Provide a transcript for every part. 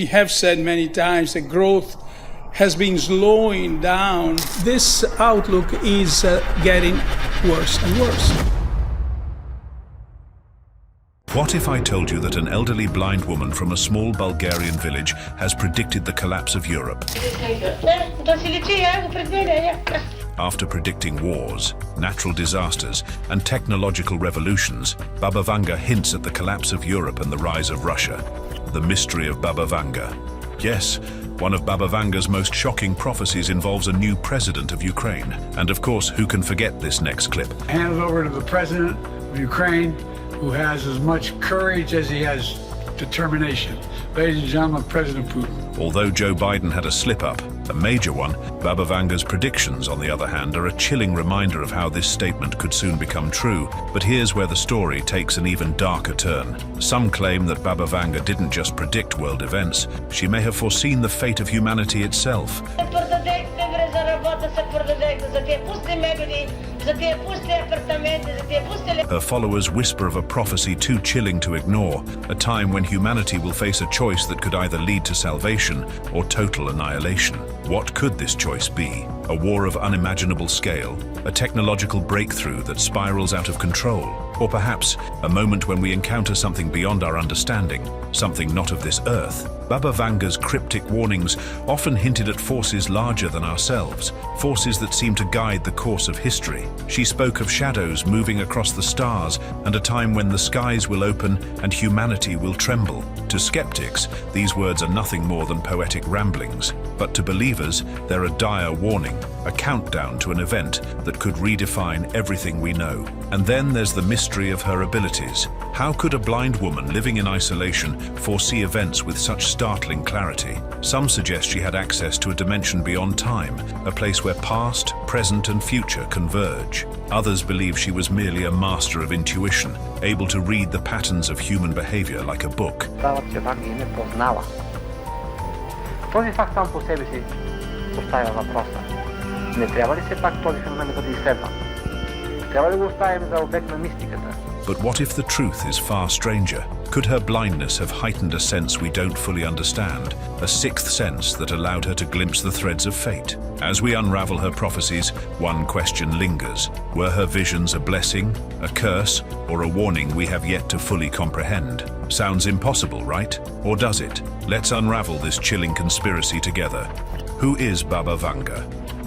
we have said many times that growth has been slowing down. This outlook is getting worse and worse. What if I told you that an elderly blind woman from a small Bulgarian village has predicted the collapse of Europe? After predicting wars, natural disasters, and technological revolutions, Baba Vanga hints at the collapse of Europe and the rise of Russia. The mystery of Baba Vanga. Yes, one of Baba Vanga's most shocking prophecies involves a new president of Ukraine. And of course, who can forget this next clip? Hand it over to the president of Ukraine, who has as much courage as he has determination. Ladies and gentlemen, President Putin. Although Joe Biden had a slip-up, a major one, Baba Vanga's predictions, on the other hand, are a chilling reminder of how this statement could soon become true. But here's where the story takes an even darker turn. Some claim that Baba Vanga didn't just predict world events, she may have foreseen the fate of humanity itself. Her followers whisper of a prophecy too chilling to ignore, a time when humanity will face a choice that could either lead to salvation or total annihilation. What could this choice be? A war of unimaginable scale, a technological breakthrough that spirals out of control, or perhaps a moment when we encounter something beyond our understanding, something not of this earth. Baba Vanga's cryptic warnings often hinted at forces larger than ourselves, forces that seem to guide the course of history. She spoke of shadows moving across the stars and a time when the skies will open and humanity will tremble. To skeptics, these words are nothing more than poetic ramblings, but to believers, they're a dire warning, a countdown to an event that could redefine everything we know. And then there's the mystery of her abilities. How could a blind woman living in isolation foresee events with such startling clarity? Some suggest she had access to a dimension beyond time, a place where past, present, and future converge. Others believe she was merely a master of intuition, able to read the patterns of human behavior like a book. Този факт сам по себе си поставя въпроса. Не трябва ли все пак този феномен да бъде изследван? Трябва ли го оставим за обект на мистиката? But what if the truth is far stranger? Could her blindness have heightened a sense we don't fully understand, a sixth sense that allowed her to glimpse the threads of fate? As we unravel her prophecies, one question lingers. Were her visions a blessing, a curse, or a warning we have yet to fully comprehend? Sounds impossible, right? Or does it? Let's unravel this chilling conspiracy together. Who is Baba Vanga?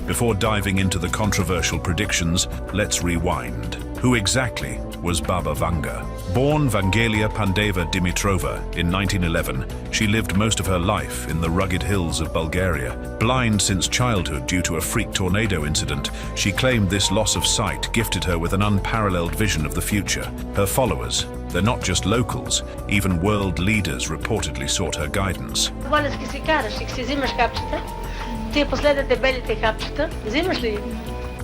Before diving into the controversial predictions, let's rewind. Who exactly was Baba Vanga? Born Vangelia Pandeva Dimitrova in 1911, she lived most of her life in the rugged hills of Bulgaria. Blind since childhood due to a freak tornado incident, she claimed this loss of sight gifted her with an unparalleled vision of the future. Her followers, they're not just locals, even world leaders reportedly sought her guidance.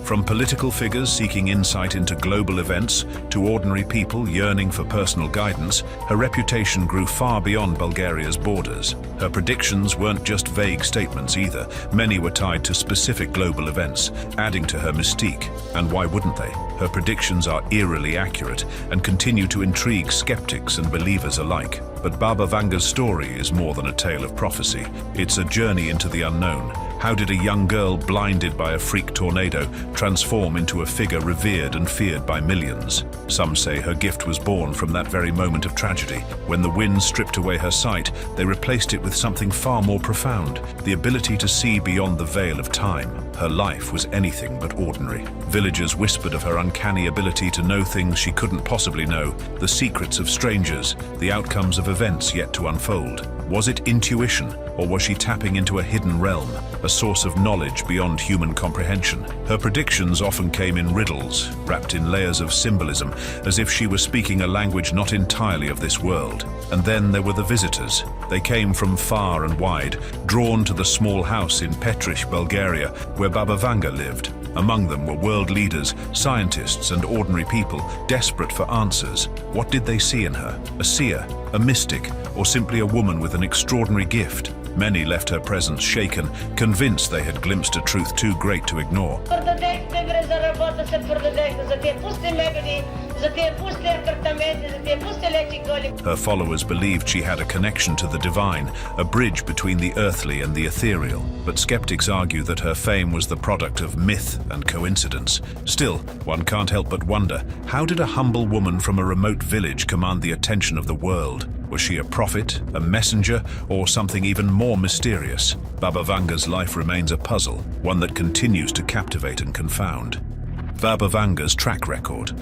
From political figures seeking insight into global events to ordinary people yearning for personal guidance, her reputation grew far beyond Bulgaria's borders. Her predictions weren't just vague statements either. Many were tied to specific global events, adding to her mystique. And why wouldn't they? Her predictions are eerily accurate and continue to intrigue skeptics and believers alike. But Baba Vanga's story is more than a tale of prophecy. It's a journey into the unknown. How did a young girl blinded by a freak tornado transform into a figure revered and feared by millions? Some say her gift was born from that very moment of tragedy. When the wind stripped away her sight, they replaced it with something far more profound, the ability to see beyond the veil of time. Her life was anything but ordinary. Villagers whispered of her uncanny ability to know things she couldn't possibly know, the secrets of strangers, the outcomes of events yet to unfold. Was it intuition, or was she tapping into a hidden realm, a source of knowledge beyond human comprehension? Her predictions often came in riddles, wrapped in layers of symbolism, as if she was speaking a language not entirely of this world. And then there were the visitors. They came from far and wide, drawn to the small house in Petrich, Bulgaria, where Baba Vanga lived. Among them were world leaders, scientists, and ordinary people, desperate for answers. What did they see in her? A seer, a mystic, or simply a woman with an extraordinary gift? Many left her presence shaken, convinced they had glimpsed a truth too great to ignore. Her followers believed she had a connection to the divine, a bridge between the earthly and the ethereal. But skeptics argue that her fame was the product of myth and coincidence. Still, one can't help but wonder, how did a humble woman from a remote village command the attention of the world? Was she a prophet, a messenger, or something even more mysterious? Baba Vanga's life remains a puzzle, one that continues to captivate and confound. Baba Vanga's track record.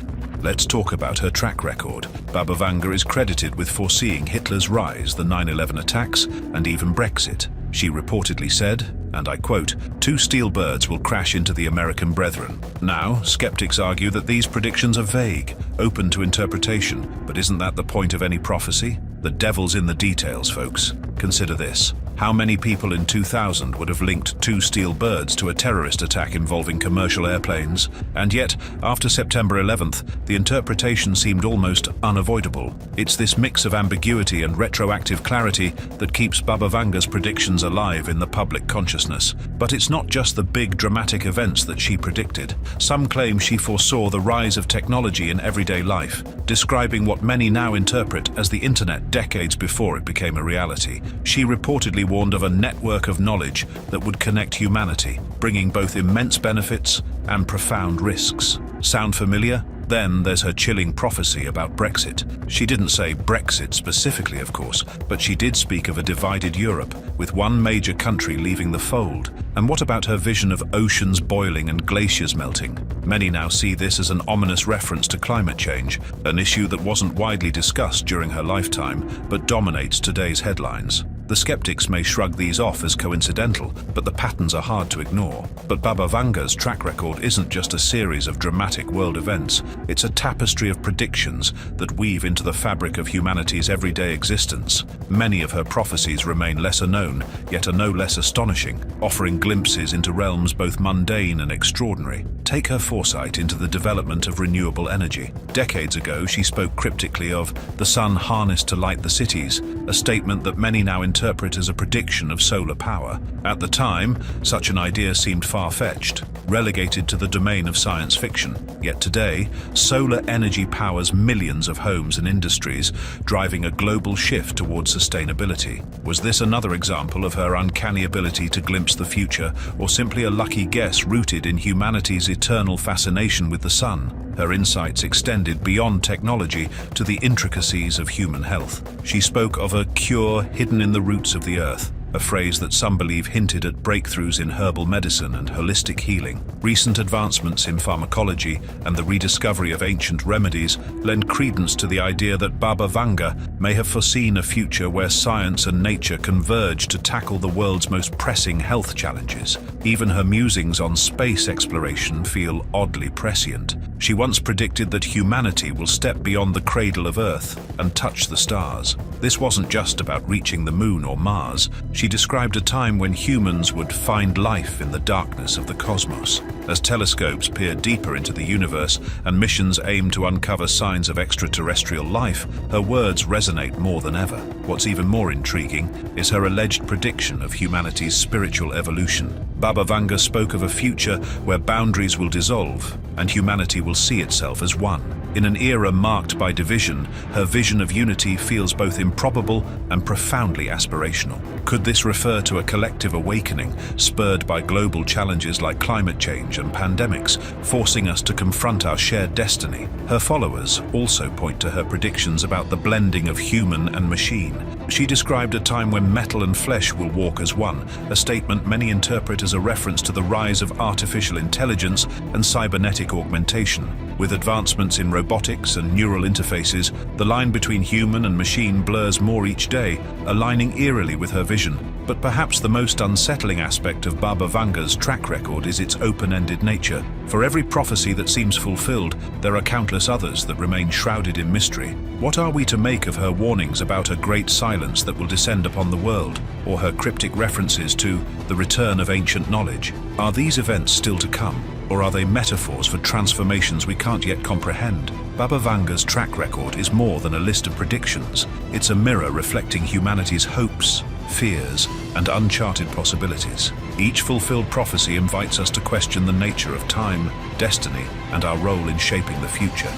Let's talk about her track record. Baba Vanga is credited with foreseeing Hitler's rise, the 9/11 attacks, and even Brexit. She reportedly said, and I quote, "Two steel birds will crash into the American brethren." Now, skeptics argue that these predictions are vague, open to interpretation, but isn't that the point of any prophecy? The devil's in the details, folks. Consider this. How many people in 2000 would have linked two steel birds to a terrorist attack involving commercial airplanes? And yet, after September 11th, the interpretation seemed almost unavoidable. It's this mix of ambiguity and retroactive clarity that keeps Baba Vanga's predictions alive in the public consciousness. But it's not just the big dramatic events that she predicted. Some claim she foresaw the rise of technology in everyday life, describing what many now interpret as the internet decades before it became a reality. She reportedly warned of a network of knowledge that would connect humanity, bringing both immense benefits and profound risks. Sound familiar? Then there's her chilling prophecy about Brexit. She didn't say Brexit specifically, of course, but she did speak of a divided Europe, with one major country leaving the fold. And what about her vision of oceans boiling and glaciers melting? Many now see this as an ominous reference to climate change, an issue that wasn't widely discussed during her lifetime, but dominates today's headlines. The skeptics may shrug these off as coincidental, but the patterns are hard to ignore. But Baba Vanga's track record isn't just a series of dramatic world events, it's a tapestry of predictions that weave into the fabric of humanity's everyday existence. Many of her prophecies remain lesser known, yet are no less astonishing, offering glimpses into realms both mundane and extraordinary. Take her foresight into the development of renewable energy. Decades ago, she spoke cryptically of the sun harnessed to light the cities, a statement that many now interpret as a prediction of solar power. At the time, such an idea seemed far-fetched, relegated to the domain of science fiction. Yet today, solar energy powers millions of homes and industries, driving a global shift towards sustainability. Was this another example of her uncanny ability to glimpse the future, or simply a lucky guess rooted in humanity's eternal fascination with the sun? Her insights extended beyond technology to the intricacies of human health. She spoke of a cure hidden in the roots of the earth, a phrase that some believe hinted at breakthroughs in herbal medicine and holistic healing. Recent advancements in pharmacology and the rediscovery of ancient remedies lend credence to the idea that Baba Vanga may have foreseen a future where science and nature converge to tackle the world's most pressing health challenges. Even her musings on space exploration feel oddly prescient. She once predicted that humanity will step beyond the cradle of Earth and touch the stars. This wasn't just about reaching the moon or Mars. She described a time when humans would find life in the darkness of the cosmos. As telescopes peer deeper into the universe and missions aim to uncover signs of extraterrestrial life, her words resonate more than ever. What's even more intriguing is her alleged prediction of humanity's spiritual evolution. Baba Vanga spoke of a future where boundaries will dissolve and humanity will see itself as one. In an era marked by division, her vision of unity feels both improbable and profoundly aspirational. Could this refer to a collective awakening spurred by global challenges like climate change and pandemics, forcing us to confront our shared destiny? Her followers also point to her predictions about the blending of human and machine. She described a time when metal and flesh will walk as one, a statement many interpret as a reference to the rise of artificial intelligence and cybernetic augmentation. With advancements in robotics and neural interfaces, the line between human and machine blurs more each day, aligning eerily with her vision. But perhaps the most unsettling aspect of Baba Vanga's track record is its open-ended nature. For every prophecy that seems fulfilled, there are countless others that remain shrouded in mystery. What are we to make of her warnings about a great silence that will descend upon the world, or her cryptic references to the return of ancient knowledge? Are these events still to come, or are they metaphors for transformations we can't yet comprehend? Baba Vanga's track record is more than a list of predictions. It's a mirror reflecting humanity's hopes, fears, and uncharted possibilities. Each fulfilled prophecy invites us to question the nature of time, destiny, and our role in shaping the future.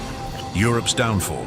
Europe's downfall.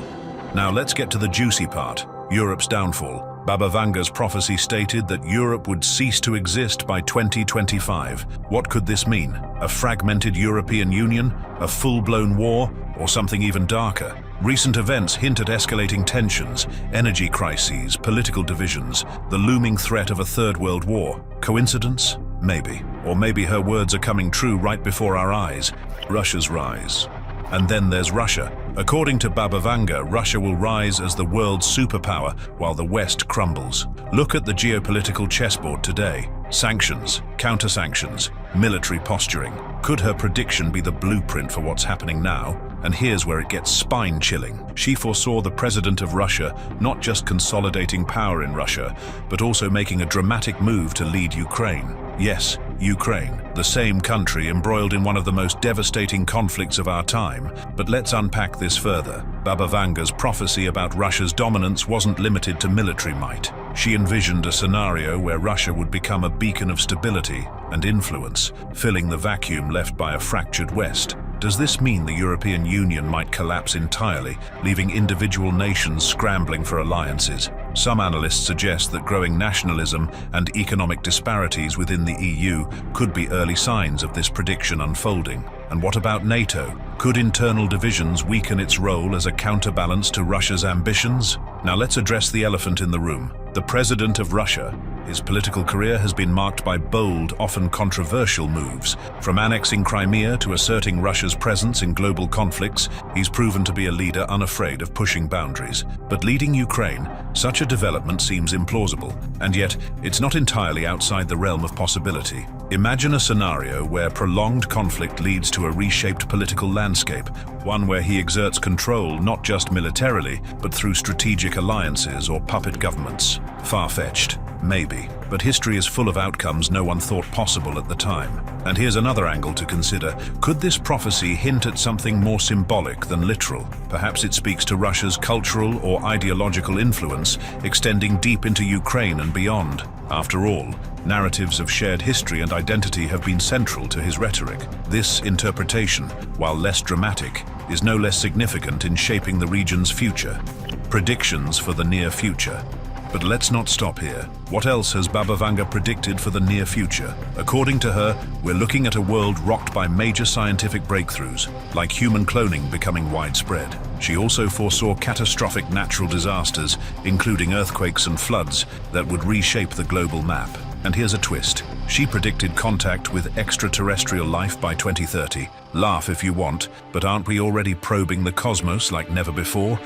Now let's get to the juicy part, Europe's downfall. Baba Vanga's prophecy stated that Europe would cease to exist by 2025. What could this mean? A fragmented European Union? A full-blown war? Or something even darker? Recent events hint at escalating tensions, energy crises, political divisions, the looming threat of a third world war. Coincidence? Maybe. Or maybe her words are coming true right before our eyes. Russia's rise. And then there's Russia. According to Baba Vanga, Russia will rise as the world's superpower while the West crumbles. Look at the geopolitical chessboard today. Sanctions, counter-sanctions, military posturing. Could her prediction be the blueprint for what's happening now? And here's where it gets spine-chilling. She foresaw the president of Russia not just consolidating power in Russia, but also making a dramatic move to lead Ukraine. Yes, Ukraine, the same country embroiled in one of the most devastating conflicts of our time. But let's unpack this further. Baba Vanga's prophecy about Russia's dominance wasn't limited to military might. She envisioned a scenario where Russia would become a beacon of stability and influence, filling the vacuum left by a fractured West. Does this mean the European Union might collapse entirely, leaving individual nations scrambling for alliances? Some analysts suggest that growing nationalism and economic disparities within the EU could be early signs of this prediction unfolding. And what about NATO? Could internal divisions weaken its role as a counterbalance to Russia's ambitions? Now let's address the elephant in the room. The president of Russia. His political career has been marked by bold, often controversial moves. From annexing Crimea to asserting Russia's presence in global conflicts, he's proven to be a leader unafraid of pushing boundaries. But leading Ukraine, such a development seems implausible, and yet it's not entirely outside the realm of possibility. Imagine a scenario where prolonged conflict leads to a reshaped political landscape, one where he exerts control not just militarily, but through strategic alliances or puppet governments. Far-fetched? Maybe. But history is full of outcomes no one thought possible at the time. And here's another angle to consider. Could this prophecy hint at something more symbolic than literal? Perhaps it speaks to Russia's cultural or ideological influence, extending deep into Ukraine and beyond. After all, narratives of shared history and identity have been central to his rhetoric. This interpretation, while less dramatic, is no less significant in shaping the region's future. Predictions for the near future. But let's not stop here. What else has Baba Vanga predicted for the near future? According to her, we're looking at a world rocked by major scientific breakthroughs, like human cloning becoming widespread. She also foresaw catastrophic natural disasters, including earthquakes and floods, that would reshape the global map. And here's a twist. She predicted contact with extraterrestrial life by 2030. Laugh if you want, but aren't we already probing the cosmos like never before?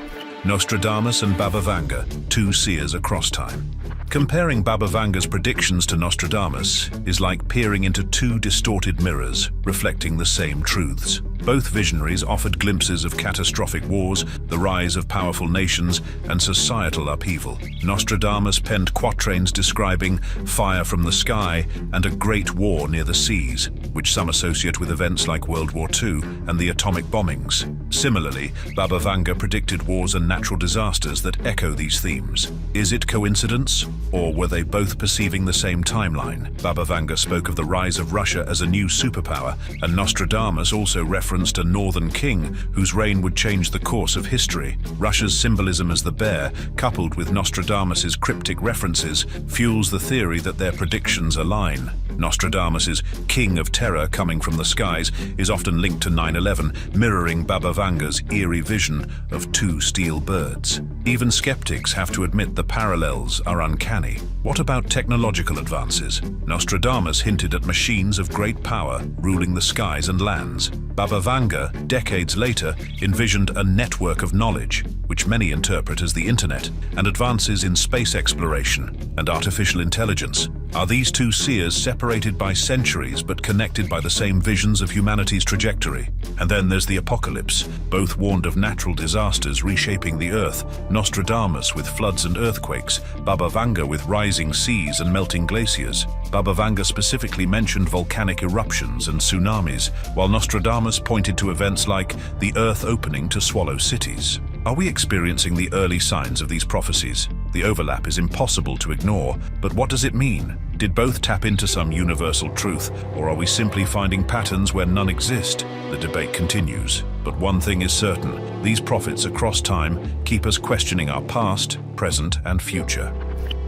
Nostradamus and Baba Vanga, two seers across time. Comparing Baba Vanga's predictions to Nostradamus is like peering into two distorted mirrors, reflecting the same truths. Both visionaries offered glimpses of catastrophic wars, the rise of powerful nations, and societal upheaval. Nostradamus penned quatrains describing fire from the sky and a great war near the seas, which some associate with events like World War II and the atomic bombings. Similarly, Baba Vanga predicted wars and natural disasters that echo these themes. Is it coincidence? Or were they both perceiving the same timeline? Baba Vanga spoke of the rise of Russia as a new superpower, and Nostradamus also referenced a northern king whose reign would change the course of history. Russia's symbolism as the bear, coupled with Nostradamus's cryptic references, fuels the theory that their predictions align. Nostradamus's king of terror coming from the skies is often linked to 9/11, mirroring Baba Vanga's eerie vision of two steel birds. Even skeptics have to admit the parallels are uncanny. What about technological advances? Nostradamus hinted at machines of great power ruling the skies and lands. Baba Vanga, decades later, envisioned a network of knowledge, which many interpret as the internet, and advances in space exploration and artificial intelligence. Are these two seers separated by centuries but connected by the same visions of humanity's trajectory? And then there's the apocalypse. Both warned of natural disasters reshaping the earth. Nostradamus with floods and earthquakes, Baba Vanga with rising seas and melting glaciers. Baba Vanga specifically mentioned volcanic eruptions and tsunamis, while Nostradamus pointed to events like the earth opening to swallow cities. Are we experiencing the early signs of these prophecies? The overlap is impossible to ignore, but what does it mean? Did both tap into some universal truth, or are we simply finding patterns where none exist? The debate continues. But one thing is certain, these prophets across time keep us questioning our past, present, and future.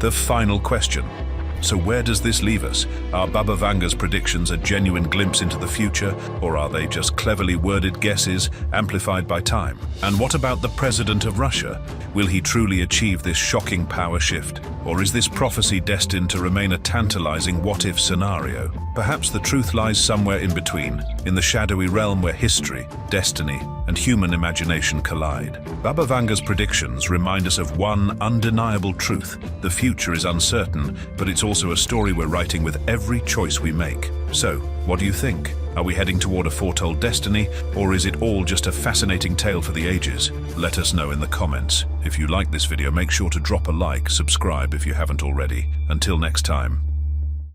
The final question. So where does this leave us? Are Baba Vanga's predictions a genuine glimpse into the future, or are they just cleverly worded guesses amplified by time? And what about the president of Russia? Will he truly achieve this shocking power shift? Or is this prophecy destined to remain a tantalizing what-if scenario? Perhaps the truth lies somewhere in between, in the shadowy realm where history, destiny, and human imagination collide. Baba Vanga's predictions remind us of one undeniable truth. The future is uncertain, but it's also a story we're writing with every choice we make. So, what do you think? Are we heading toward a foretold destiny, or is it all just a fascinating tale for the ages? Let us know in the comments. If you like this video, make sure to drop a like, subscribe if you haven't already. Until next time.